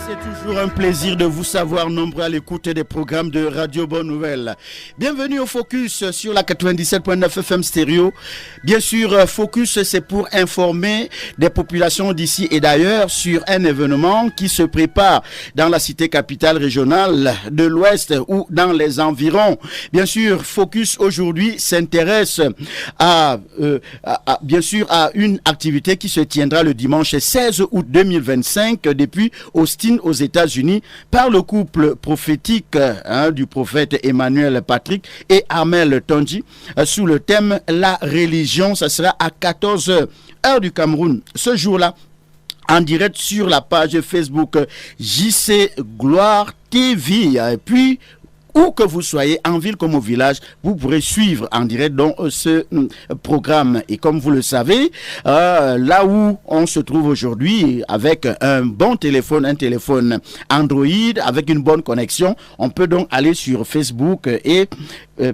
C'est toujours un plaisir de vous savoir nombreux à l'écoute des programmes de Radio Bonne Nouvelle. Bienvenue au Focus sur la 97.9 FM stéréo. Bien sûr, Focus, c'est pour informer des populations d'ici et d'ailleurs sur un événement qui se prépare dans la cité capitale régionale de l'Ouest ou dans les environs. Bien sûr, Focus aujourd'hui s'intéresse bien sûr à une activité qui se tiendra le dimanche 16 août 2025 depuis Austin aux États-Unis par le couple prophétique du prophète Emmanuel Patrick et Armel Tonji sous le thème La religion. Ça sera à 14h heure du Cameroun ce jour-là en direct sur la page Facebook JC Gloire TV. Et puis où que vous soyez, en ville comme au village, vous pourrez suivre en direct donc ce programme. Et comme vous le savez, là où on se trouve aujourd'hui, avec un bon téléphone, un téléphone Android, avec une bonne connexion, on peut donc aller sur Facebook et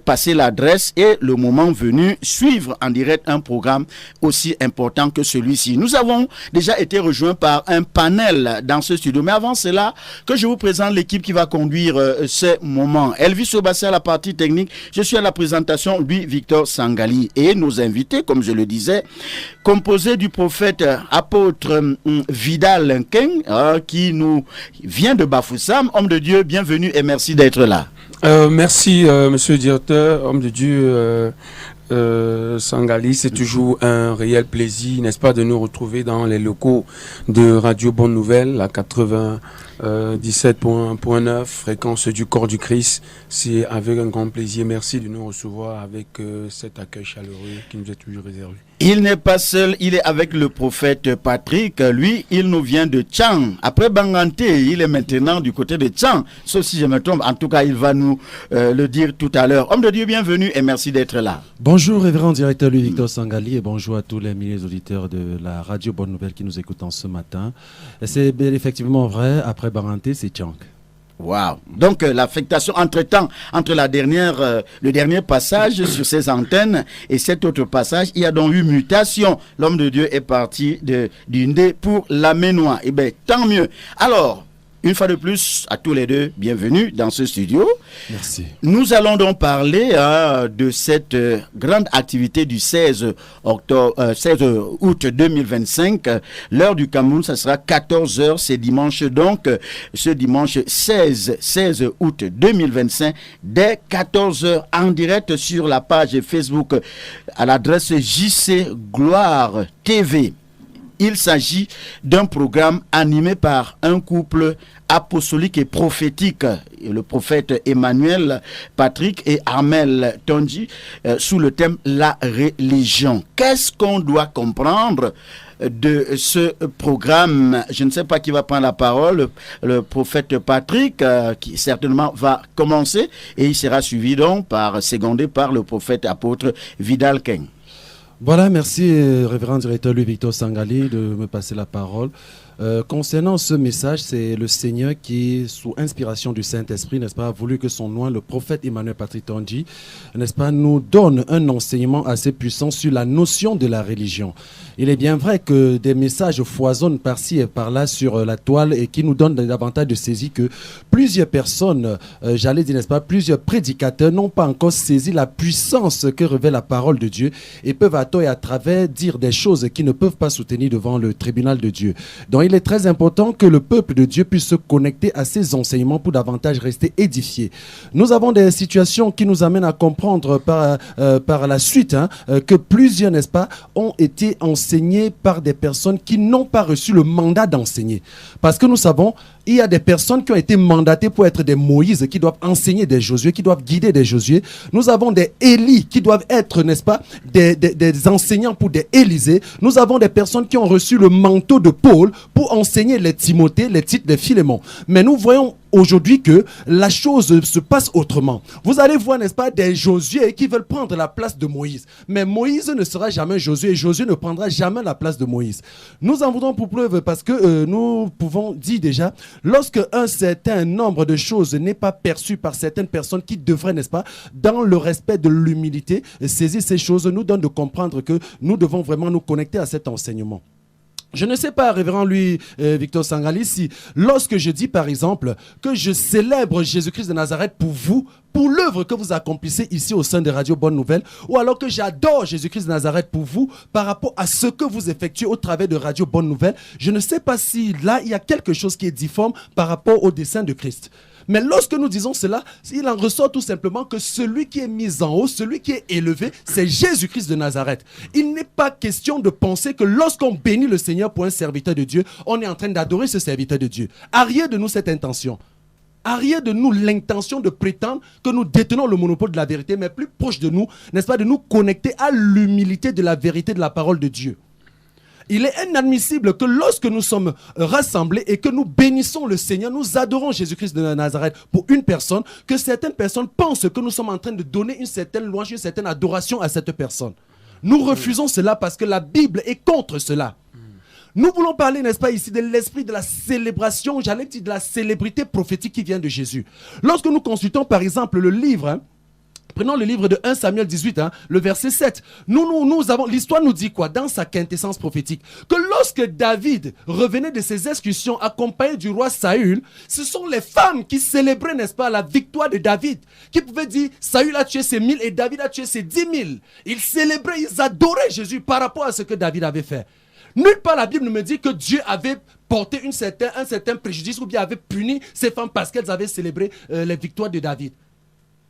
passer l'adresse et le moment venu, suivre en direct un programme aussi important que celui-ci. Nous avons déjà été rejoints par un panel dans ce studio. Mais avant cela, que je vous présente l'équipe qui va conduire ce moment. Elvis Obassi à la partie technique, je suis à la présentation, lui Victor Sangali. Et nos invités, comme je le disais, composés du prophète apôtre Vidal Nkeng, qui nous vient de Bafoussam. Homme de Dieu, bienvenue et merci d'être là. Merci, monsieur le directeur, homme de Dieu Sangali. C'est toujours un réel plaisir, n'est-ce pas, de nous retrouver dans les locaux de Radio Bonne Nouvelle, la 97.9, fréquence du corps du Christ. C'est avec un grand plaisir. Merci de nous recevoir avec cet accueil chaleureux qui nous est toujours réservé. Il n'est pas seul, il est avec le prophète Patrick. Lui, il nous vient de Tchang. Après Bangante, il est maintenant du côté de Tchang. Sauf si je me trompe, en tout cas, il va nous le dire tout à l'heure. Homme de Dieu, bienvenue et merci d'être là. Bonjour, révérend directeur Louis Victor Sangali, et bonjour à tous les milliers d'auditeurs de la Radio Bonne Nouvelle qui nous écoutent ce matin. C'est effectivement vrai, après Bangante, c'est Tchang. Wow. Donc l'affectation entre la dernière, le dernier passage sur ces antennes et cet autre passage, il y a donc eu mutation. L'homme de Dieu est parti du Ndé pour la Ménois. Eh bien, tant mieux. Alors, une fois de plus, à tous les deux, bienvenue dans ce studio. Merci. Nous allons donc parler de cette grande activité du 16 août 2025. L'heure du Cameroun, ça sera 14h, c'est dimanche. Donc, ce dimanche 16 août 2025, dès 14h, en direct sur la page Facebook à l'adresse JC Gloire TV. Il s'agit d'un programme animé par un couple apostolique et prophétique, le prophète Emmanuel Patrick et Armel Tonji, sous le thème La religion. Qu'est-ce qu'on doit comprendre de ce programme? Je ne sais pas qui va prendre la parole, le prophète Patrick, qui certainement va commencer, et il sera suivi donc secondé par le prophète apôtre Vidal Nkeng. Voilà, merci révérend directeur Louis Victor Sangali de me passer la parole. Concernant ce message, c'est le Seigneur qui, sous inspiration du Saint-Esprit, n'est-ce pas, a voulu que son nom, le prophète Emmanuel Patrick Tonji, n'est-ce pas, nous donne un enseignement assez puissant sur la notion de la religion. Il est bien vrai que des messages foisonnent par-ci et par-là sur la toile et qui nous donnent davantage de saisie que plusieurs personnes, j'allais dire, n'est-ce pas, plusieurs prédicateurs n'ont pas encore saisi la puissance que révèle la parole de Dieu et peuvent à tort et à travers dire des choses qui ne peuvent pas soutenir devant le tribunal de Dieu. Donc il est très important que le peuple de Dieu puisse se connecter à ces enseignements pour davantage rester édifié. Nous avons des situations qui nous amènent à comprendre par la suite que plusieurs, n'est-ce pas, ont été enseignés par des personnes qui n'ont pas reçu le mandat d'enseigner. Parce que nous savons, il y a des personnes qui ont été mandatées pour être des Moïse, qui doivent enseigner des Josué, qui doivent guider des Josué. Nous avons des Élie qui doivent être, n'est-ce pas, des enseignants pour des Élisée. Nous avons des personnes qui ont reçu le manteau de Paul pour enseigner les Timothée, les Tite, les Philémon. Mais nous voyons aujourd'hui que la chose se passe autrement. Vous allez voir, n'est-ce pas, des Josué qui veulent prendre la place de Moïse. Mais Moïse ne sera jamais Josué et Josué ne prendra jamais la place de Moïse. Nous en voudrons pour preuve parce que nous pouvons dire déjà, lorsque un certain nombre de choses n'est pas perçu par certaines personnes qui devraient, n'est-ce pas, dans le respect de l'humilité, saisir ces choses, nous donne de comprendre que nous devons vraiment nous connecter à cet enseignement. Je ne sais pas, révérend Victor Sangali, si lorsque je dis par exemple que je célèbre Jésus-Christ de Nazareth pour vous, pour l'œuvre que vous accomplissez ici au sein de Radio Bonne Nouvelle, ou alors que j'adore Jésus-Christ de Nazareth pour vous par rapport à ce que vous effectuez au travers de Radio Bonne Nouvelle, je ne sais pas si là il y a quelque chose qui est difforme par rapport au dessein de Christ. Mais lorsque nous disons cela, il en ressort tout simplement que celui qui est mis en haut, celui qui est élevé, c'est Jésus-Christ de Nazareth. Il n'est pas question de penser que lorsqu'on bénit le Seigneur pour un serviteur de Dieu, on est en train d'adorer ce serviteur de Dieu. Arrière de nous cette intention. Arrière de nous l'intention de prétendre que nous détenons le monopole de la vérité, mais plus proche de nous, n'est-ce pas, de nous connecter à l'humilité de la vérité de la parole de Dieu. Il est inadmissible que lorsque nous sommes rassemblés et que nous bénissons le Seigneur, nous adorons Jésus-Christ de Nazareth pour une personne, que certaines personnes pensent que nous sommes en train de donner une certaine louange, une certaine adoration à cette personne. Nous refusons cela parce que la Bible est contre cela. Nous voulons parler, n'est-ce pas, ici de l'esprit de la célébration, j'allais dire de la célébrité prophétique qui vient de Jésus. Lorsque nous consultons par exemple le livre, prenons le livre de 1 Samuel 18, le verset 7. Nous avons, l'histoire nous dit quoi dans sa quintessence prophétique? Que lorsque David revenait de ses excursions accompagné du roi Saül, ce sont les femmes qui célébraient, n'est-ce pas, la victoire de David. Qui pouvaient dire, Saül a tué ses 1000 et David a tué ses 10 000. Ils célébraient, ils adoraient Jésus par rapport à ce que David avait fait. Nulle part la Bible ne me dit que Dieu avait porté un certain préjudice ou bien avait puni ces femmes parce qu'elles avaient célébré les victoires de David.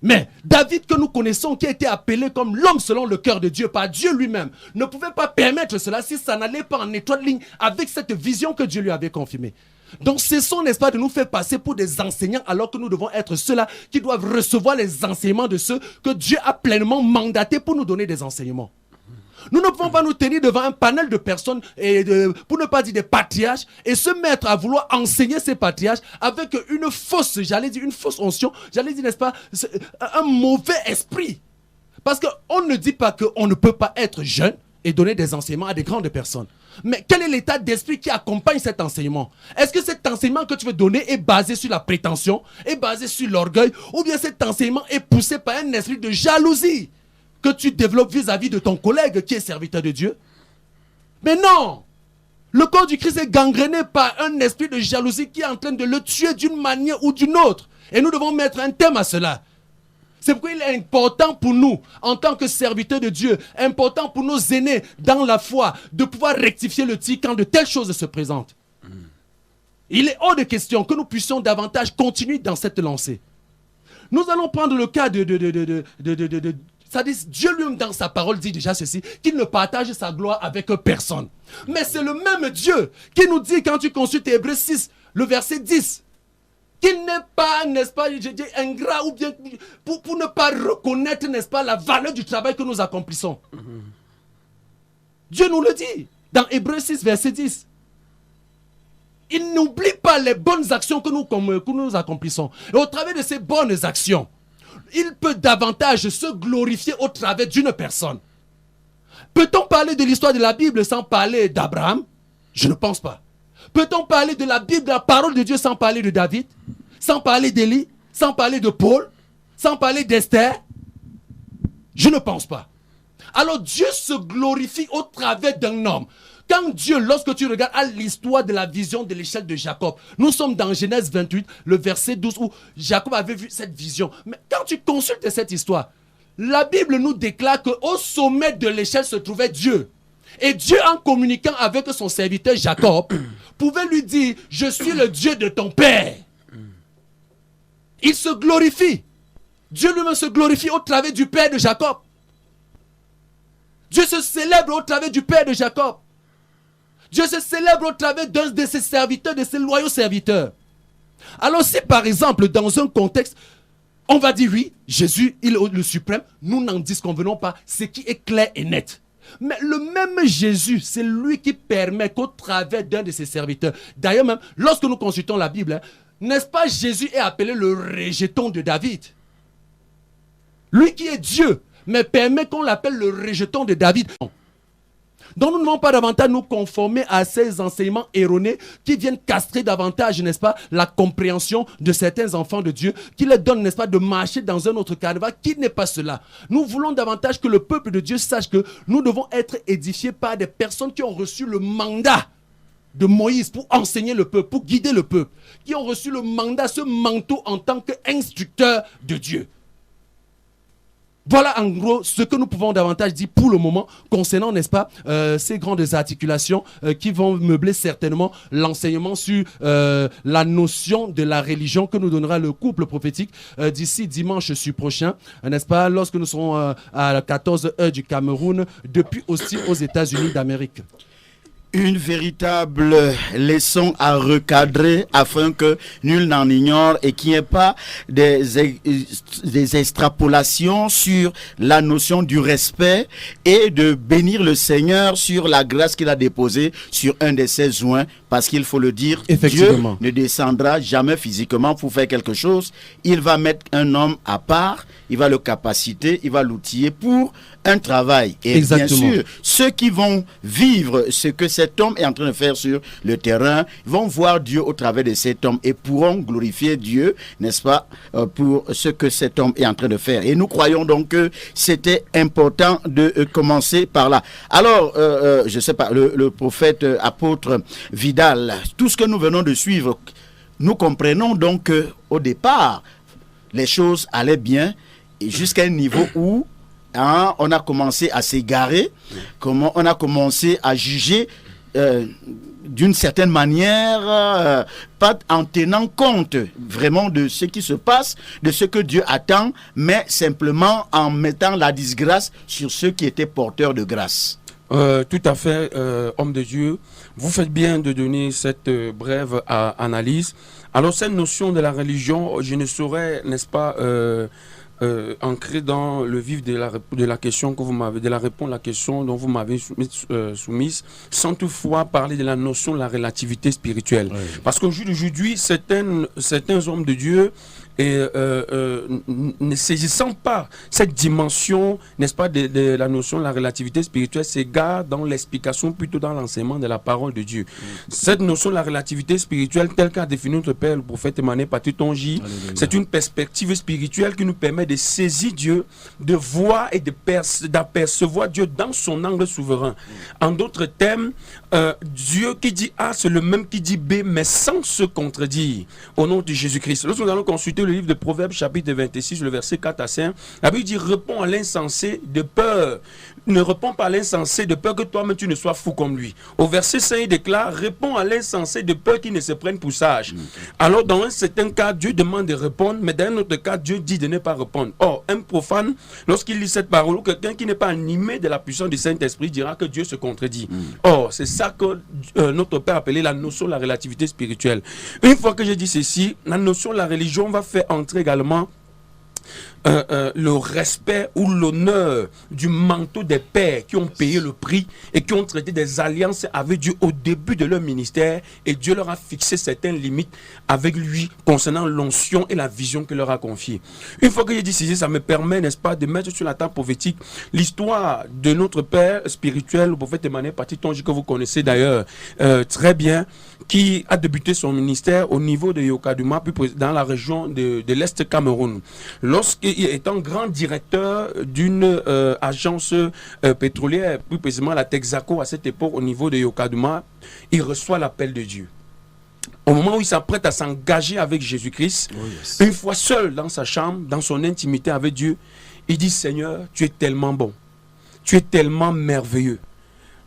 Mais David que nous connaissons, qui a été appelé comme l'homme selon le cœur de Dieu par Dieu lui-même, ne pouvait pas permettre cela si ça n'allait pas en étroite ligne avec cette vision que Dieu lui avait confirmée. Donc cessons, n'est-ce pas, de nous faire passer pour des enseignants alors que nous devons être ceux-là qui doivent recevoir les enseignements de ceux que Dieu a pleinement mandatés pour nous donner des enseignements. Nous ne pouvons pas nous tenir devant un panel de personnes, pour ne pas dire des patriarches, et se mettre à vouloir enseigner ces patriarches avec une fausse, j'allais dire une fausse onction, j'allais dire, n'est-ce pas, un mauvais esprit. Parce qu'on ne dit pas qu'on ne peut pas être jeune et donner des enseignements à des grandes personnes. Mais quel est l'état d'esprit qui accompagne cet enseignement? Est-ce que cet enseignement que tu veux donner est basé sur la prétention, est basé sur l'orgueil, ou bien cet enseignement est poussé par un esprit de jalousie que tu développes vis-à-vis de ton collègue qui est serviteur de Dieu? Mais non! Le corps du Christ est gangréné par un esprit de jalousie qui est en train de le tuer d'une manière ou d'une autre. Et nous devons mettre un terme à cela. C'est pourquoi il est important pour nous, en tant que serviteurs de Dieu, important pour nos aînés dans la foi, de pouvoir rectifier le tir quand de telles choses se présentent. Il est hors de question que nous puissions davantage continuer dans cette lancée. Nous allons prendre le cas c'est-à-dire, Dieu lui-même dans sa parole dit déjà ceci, qu'il ne partage sa gloire avec personne. Mais c'est le même Dieu qui nous dit, quand tu consultes Hébreux 6, le verset 10, qu'il n'est pas, n'est-ce pas, je dis, ingrat ou bien pour ne pas reconnaître, n'est-ce pas, la valeur du travail que nous accomplissons. Dieu nous le dit dans Hébreux 6, verset 10. Il n'oublie pas les bonnes actions que nous accomplissons. Et au travers de ces bonnes actions, il peut davantage se glorifier au travers d'une personne. Peut-on parler de l'histoire de la Bible sans parler d'Abraham? Je ne pense pas. Peut-on parler de la Bible, de la parole de Dieu sans parler de David? Sans parler d'Élie? Sans parler de Paul? Sans parler d'Esther? Je ne pense pas. Alors Dieu se glorifie au travers d'un homme. Quand Dieu, lorsque tu regardes à l'histoire de la vision de l'échelle de Jacob, nous sommes dans Genèse 28, le verset 12, où Jacob avait vu cette vision. Mais quand tu consultes cette histoire, la Bible nous déclare qu'au sommet de l'échelle se trouvait Dieu. Et Dieu, en communiquant avec son serviteur Jacob, pouvait lui dire, je suis le Dieu de ton père. Il se glorifie. Dieu lui-même se glorifie au travers du père de Jacob. Dieu se célèbre au travers du père de Jacob. Dieu se célèbre au travers d'un de ses serviteurs, de ses loyaux serviteurs. Alors si par exemple, dans un contexte, on va dire oui, Jésus, il est le suprême, nous n'en disconvenons pas, ce qui est clair et net. Mais le même Jésus, c'est lui qui permet qu'au travers d'un de ses serviteurs, d'ailleurs même, lorsque nous consultons la Bible, n'est-ce pas, Jésus est appelé le rejeton de David. Lui qui est Dieu, mais permet qu'on l'appelle le rejeton de David. Donc nous ne devons pas davantage nous conformer à ces enseignements erronés qui viennent castrer davantage, n'est-ce pas, la compréhension de certains enfants de Dieu, qui leur donnent, n'est-ce pas, de marcher dans un autre carnaval qui n'est pas cela. Nous voulons davantage que le peuple de Dieu sache que nous devons être édifiés par des personnes qui ont reçu le mandat de Moïse pour enseigner le peuple, pour guider le peuple, qui ont reçu le mandat, ce manteau en tant qu'instructeur de Dieu. Voilà en gros ce que nous pouvons davantage dire pour le moment concernant, n'est-ce pas, ces grandes articulations qui vont meubler certainement l'enseignement sur la notion de la religion que nous donnera le couple prophétique d'ici dimanche prochain, n'est-ce pas, lorsque nous serons à 14h du Cameroun, depuis aussi aux États-Unis d'Amérique. Une véritable leçon à recadrer afin que nul n'en ignore et qu'il n'y ait pas des extrapolations sur la notion du respect et de bénir le Seigneur sur la grâce qu'il a déposée sur un de ses joints, parce qu'il faut le dire, Dieu ne descendra jamais physiquement pour faire quelque chose. Il va mettre un homme à part, il va le capaciter, il va l'outiller pour un travail. Et bien sûr, ceux qui vont vivre ce que cet homme est en train de faire sur le terrain vont voir Dieu au travers de cet homme et pourront glorifier Dieu, n'est-ce pas, pour ce que cet homme est en train de faire. Et nous croyons donc que c'était important de commencer par là. Alors, je sais pas, le prophète apôtre Vidal, tout ce que nous venons de suivre, nous comprenons donc qu'au départ, les choses allaient bien jusqu'à un niveau où on a commencé à s'égarer, comment on a commencé à juger d'une certaine manière, pas en tenant compte vraiment de ce qui se passe, de ce que Dieu attend, mais simplement en mettant la disgrâce sur ceux qui étaient porteurs de grâce. Tout à fait, homme de Dieu. Vous faites bien de donner cette brève analyse. Alors, cette notion de la religion, je ne saurais, n'est-ce pas, ancré dans le vif de la question que vous m'avez, de la réponse à la question dont vous m'avez soumise, sans toutefois parler de la notion de la relativité spirituelle. Oui. Parce qu'aujourd'hui, certains hommes de Dieu ne saisissant pas cette dimension, n'est-ce pas, de la notion de la relativité spirituelle, s'égare dans l'explication, plutôt dans l'enseignement de la parole de Dieu. Cette notion de la relativité spirituelle, telle qu'a défini notre Père, le prophète Emmanuel Patrick Tongi, c'est une perspective spirituelle qui nous permet de saisir Dieu, de voir et d'apercevoir Dieu dans son angle souverain. En d'autres termes, Dieu qui dit A, c'est le même qui dit B, mais sans se contredire, au nom de Jésus-Christ. Lorsque nous allons consulter le livre de Proverbes, chapitre 26, le verset 4 à 5, la Bible dit: réponds à l'insensé de peur. Ne réponds pas à l'insensé de peur que toi-même tu ne sois fou comme lui. Au verset 5, il déclare: réponds à l'insensé de peur qu'il ne se prenne pour sage. Alors, dans un certain cas, Dieu demande de répondre, mais dans un autre cas, Dieu dit de ne pas répondre. Or, un profane, lorsqu'il lit cette parole, ou quelqu'un qui n'est pas animé de la puissance du Saint-Esprit, dira que Dieu se contredit. Or, c'est ça que notre Père appelait la notion de la relativité spirituelle. Une fois que j'ai dit ceci, la notion de la religion va faire entrer également le respect ou l'honneur du manteau des pères qui ont payé le prix et qui ont traité des alliances avec Dieu au début de leur ministère, et Dieu leur a fixé certaines limites avec lui concernant l'onction et la vision qu'il leur a confiée. Une fois que j'ai dit ceci, ça me permet, n'est-ce pas, de mettre sur la table prophétique l'histoire de notre père spirituel, le prophète Emmanuel Patrick Tongi, que vous connaissez d'ailleurs très bien, qui a débuté son ministère au niveau de Yokaduma, puis dans la région de l'Est Cameroun. Lorsqu'il étant grand directeur d'une agence pétrolière, plus précisément la Texaco à cette époque au niveau de Yokaduma, il reçoit l'appel de Dieu. Au moment où il s'apprête à s'engager avec Jésus-Christ, une fois seul dans sa chambre, dans son intimité avec Dieu, il dit: Seigneur, tu es tellement bon, tu es tellement merveilleux.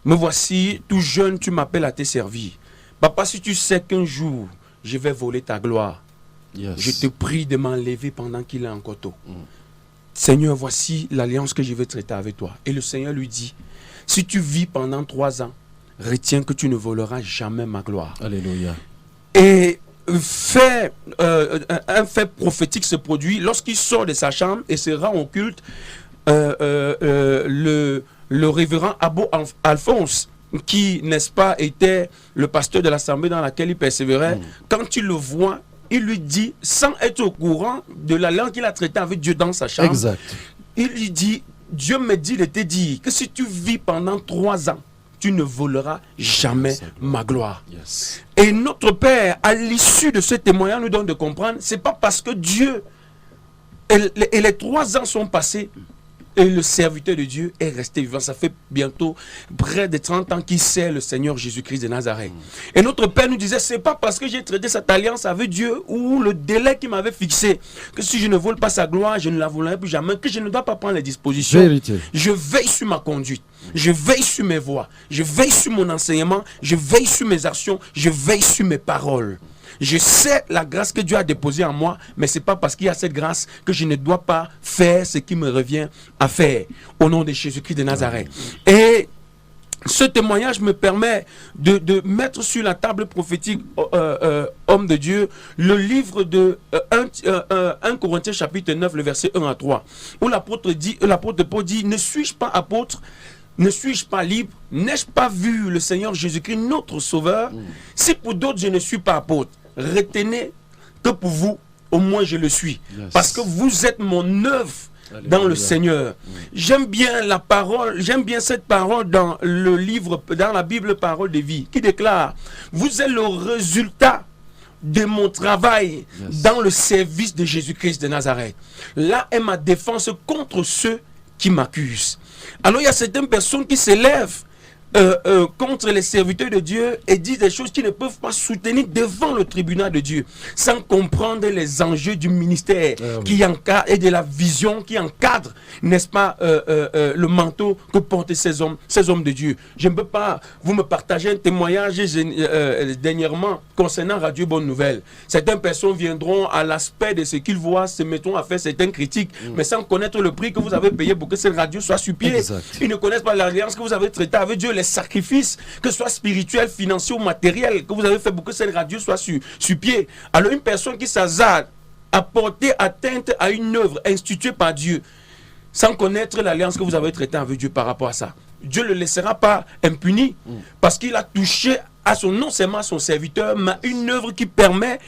Me voici, tout jeune, tu m'appelles à te servir. Papa, si tu sais qu'un jour, je vais voler ta gloire, je te prie de m'enlever pendant qu'il est encore tôt. Seigneur, voici l'alliance que je vais traiter avec toi. Et le Seigneur lui dit: si tu vis pendant 3 ans, retiens que tu ne voleras jamais ma gloire. Alléluia. Et un fait prophétique se produit lorsqu'il sort de sa chambre et se rend au culte. Le révérend Abou Alphonse, qui, n'est-ce pas, était le pasteur de l'assemblée dans laquelle il persévérait, quand il le voit, il lui dit, sans être au courant de la langue qu'il a traitée avec Dieu dans sa chambre, il lui dit: Dieu me dit de te dire que si tu vis pendant 3 ans, tu ne voleras jamais ma gloire. Et notre Père, à l'issue de ce témoignage, nous donne de comprendre, c'est pas parce que Dieu, et les 3 ans sont passés, Et le serviteur de Dieu est resté vivant. Ça fait bientôt près de 30 ans qu'il sert le Seigneur Jésus-Christ de Nazareth. Et notre Père nous disait, c'est pas parce que j'ai traité cette alliance avec Dieu ou le délai qu'il m'avait fixé, que si je ne vole pas sa gloire, je ne la volerai plus jamais, que je ne dois pas prendre les dispositions. Vérité. Je veille sur ma conduite, je veille sur mes voies, je veille sur mon enseignement, je veille sur mes actions, je veille sur mes paroles. Je sais la grâce que Dieu a déposée en moi, mais ce n'est pas parce qu'il y a cette grâce que je ne dois pas faire ce qui me revient à faire. Au nom de Jésus-Christ de Nazareth. Et ce témoignage me permet de mettre sur la table prophétique, homme de Dieu, le livre de 1 Corinthiens chapitre 9, le verset 1 à 3, où l'apôtre Paul dit, ne suis-je pas apôtre ? Ne suis-je pas libre? N'ai-je pas vu le Seigneur Jésus-Christ, notre Sauveur? Si pour d'autres je ne suis pas apôtre, retenez que pour vous, au moins je le suis. Yes. Parce que vous êtes mon œuvre dans le Seigneur. J'aime bien la parole, j'aime bien cette parole dans le livre, dans la Bible Parole de vie, qui déclare, vous êtes le résultat de mon travail dans le service de Jésus-Christ de Nazareth. Là est ma défense contre ceux qui m'accusent. Alors il y a certaines personnes qui s'élèvent contre les serviteurs de Dieu et disent des choses qu'ils ne peuvent pas soutenir devant le tribunal de Dieu, sans comprendre les enjeux du ministère qui encadre et de la vision qui encadre, n'est-ce pas, le manteau que portent ces hommes de Dieu. Je ne peux pas vous me partager un témoignage dernièrement concernant Radio Bonne Nouvelle. Certaines personnes viendront à l'aspect de ce qu'ils voient, se mettront à faire certaines critiques, mais sans connaître le prix que vous avez payé pour que cette radio soit sur pied. Exact. Ils ne connaissent pas l'alliance que vous avez traitée avec Dieu, les sacrifices, que ce soit spirituels, financiers ou matériels, que vous avez fait pour que cette radio soit sur pied. Alors une personne qui s'hasarde à porter atteinte à une œuvre instituée par Dieu, sans connaître l'alliance que vous avez traitée avec Dieu par rapport à ça, Dieu ne le laissera pas impuni, parce qu'il a touché à non seulement à son serviteur, mais une œuvre qui permet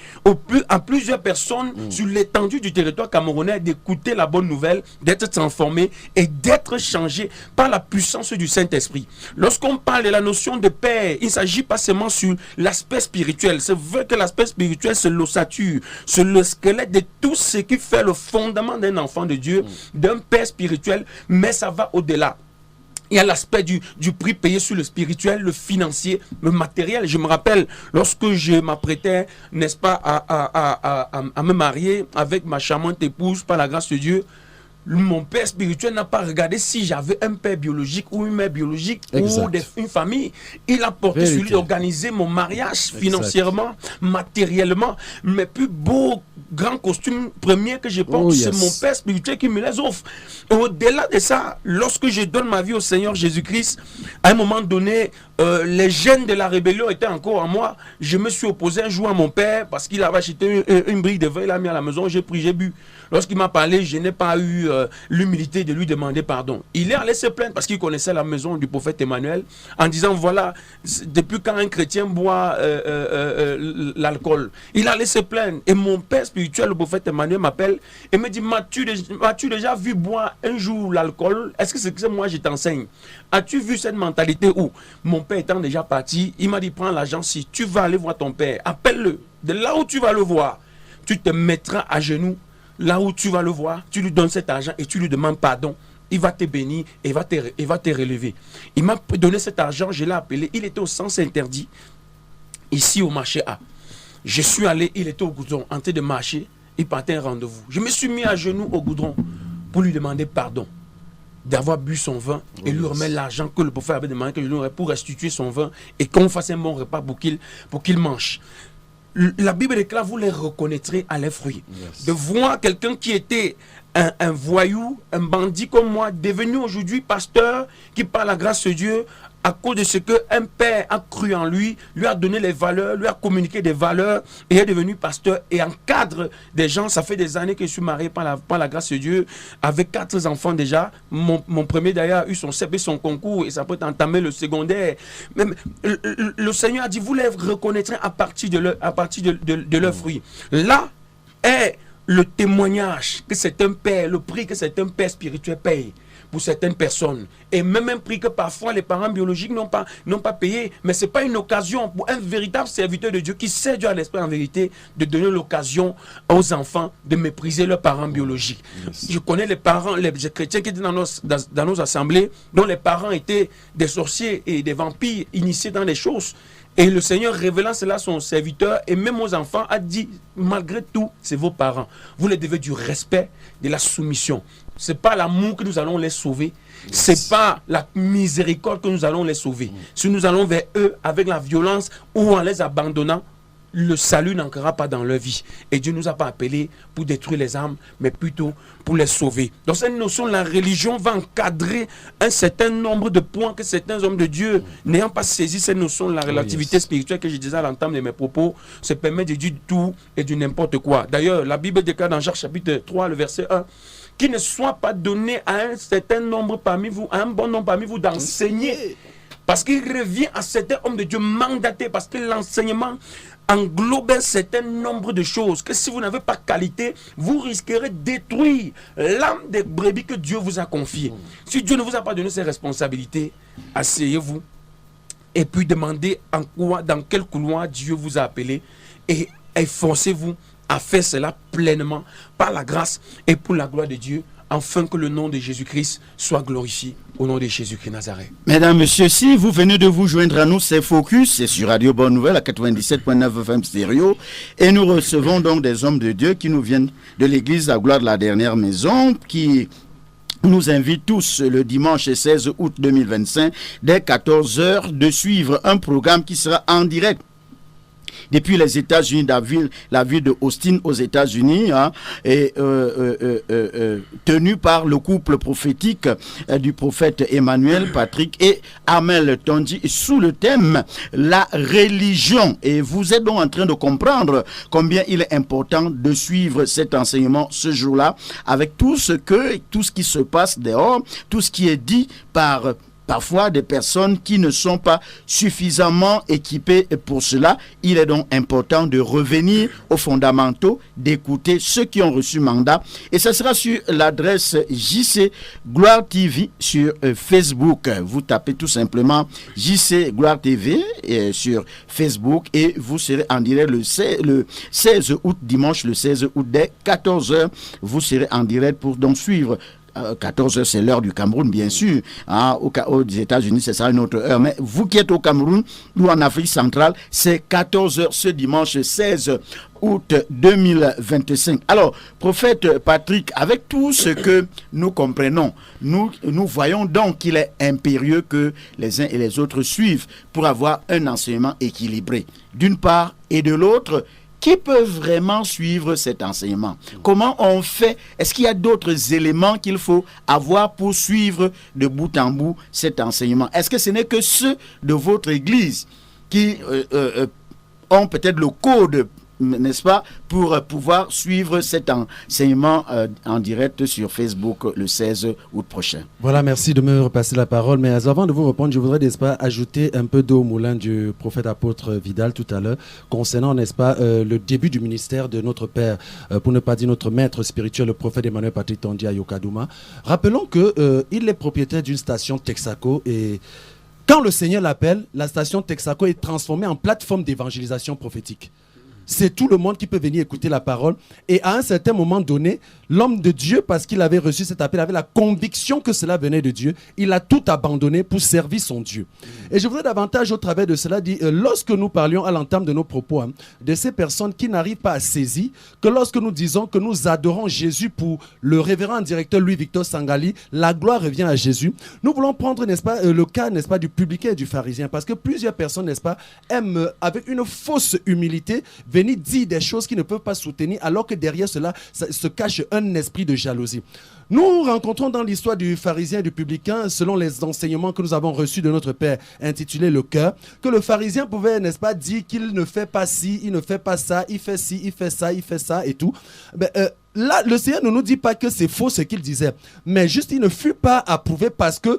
à plusieurs personnes sur l'étendue du territoire camerounais d'écouter la bonne nouvelle, d'être transformés et d'être changés par la puissance du Saint-Esprit. Lorsqu'on parle de la notion de paix, il ne s'agit pas seulement sur l'aspect spirituel. C'est vrai que l'aspect spirituel, c'est l'ossature, c'est le squelette de tout ce qui fait le fondement d'un enfant de Dieu, d'un père spirituel, mais ça va au-delà. Il y a l'aspect du prix payé sur le spirituel, le financier, le matériel. Je me rappelle, lorsque je m'apprêtais, n'est-ce pas, à me marier avec ma charmante épouse, par la grâce de Dieu, mon père spirituel n'a pas regardé si j'avais un père biologique ou une mère biologique ou une famille. Il a porté sur lui d'organiser mon mariage financièrement, matériellement. Mes plus beaux grands costumes premiers que je porte, c'est mon père spirituel qui me les offre. Et au-delà de ça, lorsque je donne ma vie au Seigneur Jésus-Christ, à un moment donné, les gènes de la rébellion étaient encore en moi. Je me suis opposé un jour à mon père parce qu'il avait acheté une brique de vin, il l'a mis à la maison, j'ai pris, j'ai bu. Lorsqu'il m'a parlé, je n'ai pas eu l'humilité de lui demander pardon. Il est allé se plaindre parce qu'il connaissait la maison du prophète Emmanuel en disant, voilà, depuis quand un chrétien boit l'alcool. Il est allé se plaindre. Et mon père spirituel, le prophète Emmanuel, m'appelle et me dit, m'as-tu déjà vu boire un jour l'alcool? Est-ce que c'est que moi je t'enseigne? As-tu vu cette mentalité où mon père étant déjà parti, il m'a dit, prends l'argent, si tu vas aller voir ton père, appelle-le. De là où tu vas le voir, tu te mettras à genoux. Là où tu vas le voir, tu lui donnes cet argent et tu lui demandes pardon. Il va te bénir et il va te relever. Il m'a donné cet argent, je l'ai appelé. Il était au sens interdit, ici au marché A. Je suis allé, il était au goudron, en train de marcher. Il partait un rendez-vous. Je me suis mis à genoux au goudron pour lui demander pardon d'avoir bu son vin et lui remettre l'argent que le prophète avait demandé que je lui aurais pour restituer son vin et qu'on fasse un bon repas pour qu'il mange. La Bible déclare, vous les reconnaîtrez à leurs fruits. De voir quelqu'un qui était un voyou, un bandit comme moi, devenu aujourd'hui pasteur, qui par la grâce de Dieu, à cause de ce qu'un père a cru en lui a donné les valeurs, lui a communiqué des valeurs, et est devenu pasteur et encadre des gens. Ça fait des années que je suis marié par la grâce de Dieu, avec 4 enfants déjà. Mon premier d'ailleurs a eu son CP, son concours, et ça peut entamer le secondaire. Même, le Seigneur a dit, vous les reconnaîtrez à partir de leurs fruits. Là est le témoignage que c'est un père, le prix que c'est un père spirituel paye pour certaines personnes. Et même un prix que parfois les parents biologiques n'ont pas payé. Mais ce n'est pas une occasion pour un véritable serviteur de Dieu qui sait Dieu à l'esprit en vérité de donner l'occasion aux enfants de mépriser leurs parents biologiques. Yes. Je connais les parents, les chrétiens qui étaient dans nos assemblées, dont les parents étaient des sorciers et des vampires initiés dans les choses. Et le Seigneur, révélant cela à son serviteur et même aux enfants, a dit, malgré tout, c'est vos parents. Vous les devez du respect, de la soumission. Ce n'est pas l'amour que nous allons les sauver. Yes. Ce n'est pas la miséricorde que nous allons les sauver. Si nous allons vers eux avec la violence ou en les abandonnant, le salut n'entrera pas dans leur vie. Et Dieu ne nous a pas appelés pour détruire les âmes, mais plutôt pour les sauver. Dans cette notion, la religion va encadrer un certain nombre de points que certains hommes de Dieu, n'ayant pas saisi cette notion de la relativité spirituelle que je disais à l'entame de mes propos, se permet de dire tout et du n'importe quoi. D'ailleurs, la Bible déclare dans Jacques chapitre 3, le verset 1, qu'il ne soit pas donné à un certain nombre parmi vous, à un bon nombre parmi vous d'enseigner. Parce qu'il revient à certains hommes de Dieu mandatés, parce que l'enseignement englobe un certain nombre de choses que si vous n'avez pas qualité, vous risquerez de détruire l'âme des brebis que Dieu vous a confiée. Si Dieu ne vous a pas donné ses responsabilités, asseyez-vous et puis demandez dans quel couloir Dieu vous a appelé et efforcez-vous à faire cela pleinement par la grâce et pour la gloire de Dieu, afin que le nom de Jésus-Christ soit glorifié au nom de Jésus-Christ Nazareth. Mesdames, Messieurs, si vous venez de vous joindre à nous, c'est Focus, c'est sur Radio Bonne Nouvelle à 97.9 FM stéréo, et nous recevons donc des hommes de Dieu qui nous viennent de l'église La Gloire de la Dernière Maison, qui nous invitent tous le dimanche 16 août 2025, dès 14h, de suivre un programme qui sera en direct depuis les États-Unis, la ville de Austin aux États-Unis, hein, et tenu par le couple prophétique du prophète Emmanuel Patrick et Amel Tondi, sous le thème la religion. Et vous êtes donc en train de comprendre combien il est important de suivre cet enseignement ce jour-là, avec tout ce qui se passe dehors, tout ce qui est dit par parfois des personnes qui ne sont pas suffisamment équipées pour cela. Il est donc important de revenir aux fondamentaux, d'écouter ceux qui ont reçu mandat. Et ça sera sur l'adresse JC Gloire TV sur Facebook. Vous tapez tout simplement JC Gloire TV sur Facebook et vous serez en direct le 16 août, dimanche le 16 août, dès 14h. Vous serez en direct pour donc suivre. 14h, c'est l'heure du Cameroun, bien sûr. Hein, aux États-Unis, c'est ça une autre heure. Mais vous qui êtes au Cameroun ou en Afrique centrale, c'est 14h ce dimanche 16 août 2025. Alors, prophète Patrick, avec tout ce que nous comprenons, nous voyons donc qu'il est impérieux que les uns et les autres suivent pour avoir un enseignement équilibré. D'une part et de l'autre, qui peut vraiment suivre cet enseignement? Comment on fait? Est-ce qu'il y a d'autres éléments qu'il faut avoir pour suivre de bout en bout cet enseignement? Est-ce que ce n'est que ceux de votre église qui ont peut-être le code, n'est-ce pas, pour pouvoir suivre cet enseignement en direct sur Facebook le 16 août prochain? Voilà, merci de me repasser la parole. Mais avant de vous répondre, je voudrais, n'est-ce pas, ajouter un peu d'eau au moulin du prophète apôtre Vidal tout à l'heure, concernant, n'est-ce pas, le début du ministère de notre Père, pour ne pas dire notre maître spirituel, le prophète Emmanuel Patrick Tondi à Yokadouma. Rappelons qu'il est propriétaire d'une station Texaco et quand le Seigneur l'appelle, la station Texaco est transformée en plateforme d'évangélisation prophétique. C'est tout le monde qui peut venir écouter la parole. Et à un certain moment donné, l'homme de Dieu, parce qu'il avait reçu cet appel, avait la conviction que cela venait de Dieu. Il a tout abandonné pour servir son Dieu. Et je voudrais davantage, au travers de cela, dire, lorsque nous parlions à l'entame de nos propos, de ces personnes qui n'arrivent pas à saisir, que lorsque nous disons que nous adorons Jésus pour le révérend directeur Louis-Victor Sangali, la gloire revient à Jésus. Nous voulons prendre, n'est-ce pas, le cas, n'est-ce pas, du publicain et du pharisien, parce que plusieurs personnes, n'est-ce pas, aiment, avec une fausse humilité, venir dire des choses qui ne peuvent pas soutenir, alors que derrière cela se cache un esprit de jalousie. Nous rencontrons dans l'histoire du pharisien et du publicain, selon les enseignements que nous avons reçus de notre Père, intitulé le cœur, que le pharisien pouvait, n'est-ce pas, dire qu'il ne fait pas ci, il ne fait pas ça, il fait ci, il fait ça, il fait ça et tout. Là, le Seigneur ne nous dit pas que c'est faux ce qu'il disait, mais juste il ne fut pas approuvé parce que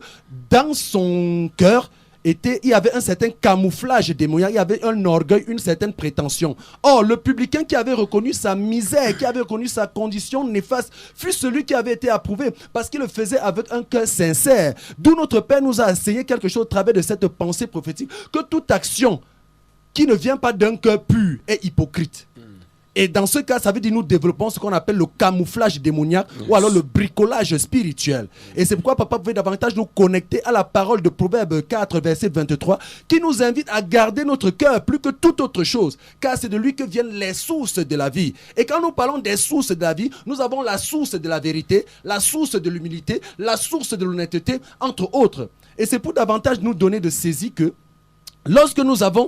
dans son cœur, il y avait un certain camouflage démoniaque, il y avait un orgueil, une certaine prétention. Or, le publicain qui avait reconnu sa misère, qui avait reconnu sa condition néfaste, fut celui qui avait été approuvé parce qu'il le faisait avec un cœur sincère. D'où notre Père nous a enseigné quelque chose au travers de cette pensée prophétique, que toute action qui ne vient pas d'un cœur pur est hypocrite. Et dans ce cas, ça veut dire que nous développons ce qu'on appelle le camouflage démoniaque ou alors le bricolage spirituel. Et c'est pourquoi papa pouvait davantage nous connecter à la parole de Proverbe 4, verset 23, qui nous invite à garder notre cœur plus que toute autre chose, car c'est de lui que viennent les sources de la vie. Et quand nous parlons des sources de la vie, nous avons la source de la vérité, la source de l'humilité, la source de l'honnêteté, entre autres. Et c'est pour davantage nous donner de saisie que lorsque nous avons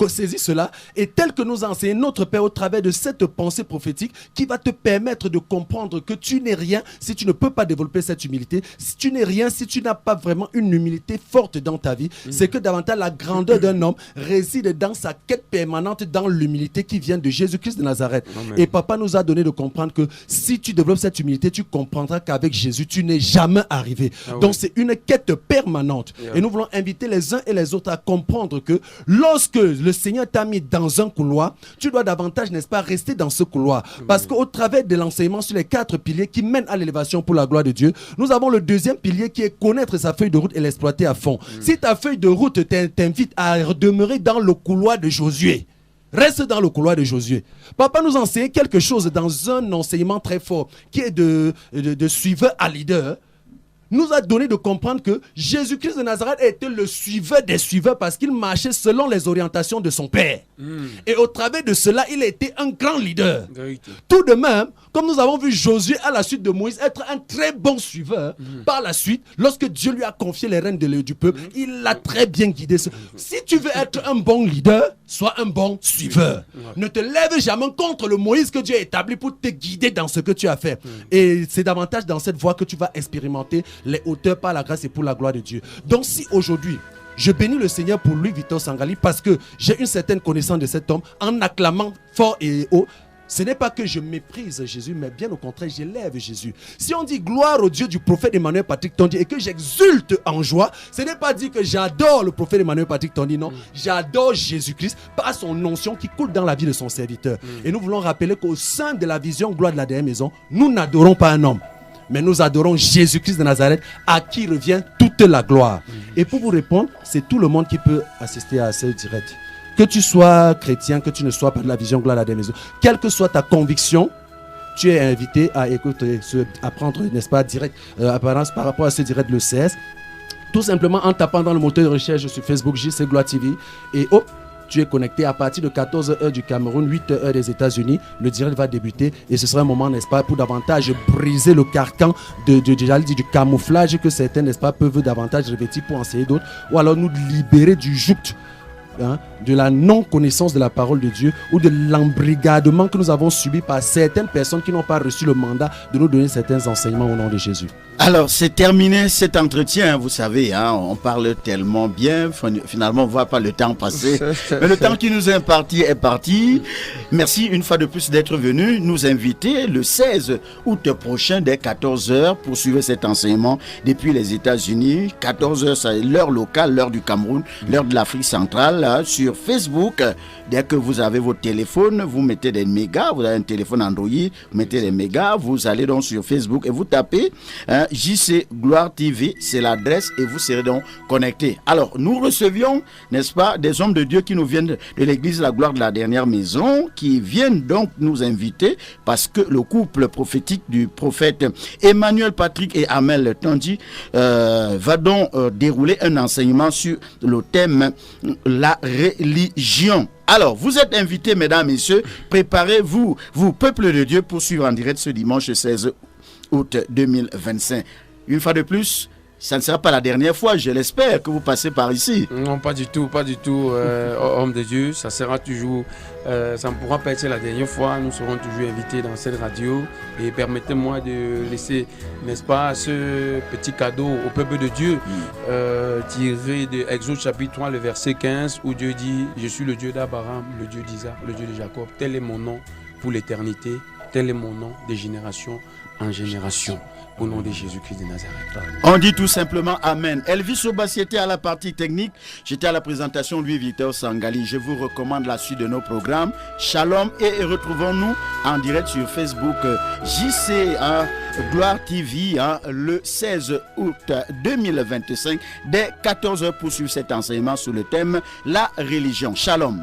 saisi cela, et tel que nous a enseigné notre Père au travers de cette pensée prophétique qui va te permettre de comprendre que tu n'es rien si tu ne peux pas développer cette humilité, si tu n'es rien si tu n'as pas vraiment une humilité forte dans ta vie, c'est que davantage la grandeur d'un homme réside dans sa quête permanente dans l'humilité qui vient de Jésus-Christ de Nazareth. Amen. Et papa nous a donné de comprendre que si tu développes cette humilité, tu comprendras qu'avec Jésus, tu n'es jamais arrivé. Donc c'est une quête permanente. Et nous voulons inviter les uns et les autres à comprendre que lorsque le Seigneur t'a mis dans un couloir, tu dois davantage, n'est-ce pas, rester dans ce couloir. Parce qu'au travers de l'enseignement sur les 4 piliers qui mènent à l'élévation pour la gloire de Dieu, nous avons le deuxième pilier qui est connaître sa feuille de route et l'exploiter à fond. Si ta feuille de route t'invite à demeurer dans le couloir de Josué, reste dans le couloir de Josué. Papa nous enseigne quelque chose dans un enseignement très fort qui est de suiveur à leader. Nous a donné de comprendre que Jésus-Christ de Nazareth était le suiveur des suiveurs parce qu'il marchait selon les orientations de son Père. Et au travers de cela, il était un grand leader. Tout de même, comme nous avons vu Josué à la suite de Moïse être un très bon suiveur, par la suite, lorsque Dieu lui a confié les rênes du peuple, il l'a très bien guidé. Si tu veux être un bon leader, sois un bon suiveur. Ne te lève jamais contre le Moïse que Dieu a établi pour te guider dans ce que tu as fait. Et c'est davantage dans cette voie que tu vas expérimenter les hauteurs par la grâce et pour la gloire de Dieu. Donc si aujourd'hui, je bénis le Seigneur pour lui, Victor Sangali, parce que j'ai une certaine connaissance de cet homme en acclamant fort et haut. Ce n'est pas que je méprise Jésus, mais bien au contraire, j'élève Jésus. Si on dit gloire au Dieu du prophète Emmanuel Patrick Tondi et que j'exulte en joie, ce n'est pas dire que j'adore le prophète Emmanuel Patrick Tondi, non. J'adore Jésus-Christ par son onction qui coule dans la vie de son serviteur. Et nous voulons rappeler qu'au sein de la vision gloire de la dernière maison, nous n'adorons pas un homme, mais nous adorons Jésus-Christ de Nazareth, à qui revient toute la gloire. Et pour vous répondre, c'est tout le monde qui peut assister à ce direct. Que tu sois chrétien, que tu ne sois pas de la vision gloire de la dernière maison, quelle que soit ta conviction, tu es invité à écouter, à prendre, n'est-ce pas, direct, apparence par rapport à ce direct le 16. Tout simplement en tapant dans le moteur de recherche sur Facebook JC Gloire TV et hop, tu es connecté à partir de 14h du Cameroun, 8h des États-Unis. Le direct va débuter et ce sera un moment, n'est-ce pas, pour davantage briser le carcan du camouflage que certains, n'est-ce pas, peuvent davantage revêtir pour enseigner d'autres, ou alors nous libérer du joug, de la non-connaissance de la parole de Dieu ou de l'embrigadement que nous avons subi par certaines personnes qui n'ont pas reçu le mandat de nous donner certains enseignements au nom de Jésus. Alors, c'est terminé cet entretien, vous savez, on parle tellement bien, finalement on ne voit pas le temps passer, mais le temps qui nous est imparti est parti. Merci une fois de plus d'être venu nous inviter le 16 août prochain dès 14h pour suivre cet enseignement depuis les États-Unis. 14h, c'est l'heure locale, l'heure du Cameroun, l'heure de l'Afrique centrale, sur Facebook. Dès que vous avez votre téléphone, vous mettez des mégas, vous avez un téléphone Android, vous mettez des mégas, vous allez donc sur Facebook et vous tapez JC Gloire TV, c'est l'adresse et vous serez donc connectés. Alors, nous recevions, n'est-ce pas, des hommes de Dieu qui nous viennent de l'église La Gloire de la Dernière Maison, qui viennent donc nous inviter parce que le couple prophétique du prophète Emmanuel Patrick et Amel Tondi va donc dérouler un enseignement sur le thème la religion. Alors, vous êtes invités, mesdames, messieurs, préparez-vous, vous, peuple de Dieu, pour suivre en direct ce dimanche 16 août 2025. Une fois de plus, ça ne sera pas la dernière fois, je l'espère, que vous passez par ici. Non, pas du tout, homme de Dieu. Ça sera toujours, ça ne pourra pas être la dernière fois. Nous serons toujours invités dans cette radio. Et permettez-moi de laisser, n'est-ce pas, ce petit cadeau au peuple de Dieu, tiré de Exode chapitre 3, le verset 15, où Dieu dit « Je suis le Dieu d'Abraham, le Dieu d'Isaac, le Dieu de Jacob. Tel est mon nom pour l'éternité, tel est mon nom de génération en génération. » au nom de Jésus-Christ de Nazareth. On dit tout simplement Amen. Elvis Obassi était à la partie technique. J'étais à la présentation, Louis-Victor Sangali. Je vous recommande la suite de nos programmes. Shalom et retrouvons-nous en direct sur Facebook JC Gloire TV le 16 août 2025 dès 14h pour suivre cet enseignement sous le thème La religion. Shalom.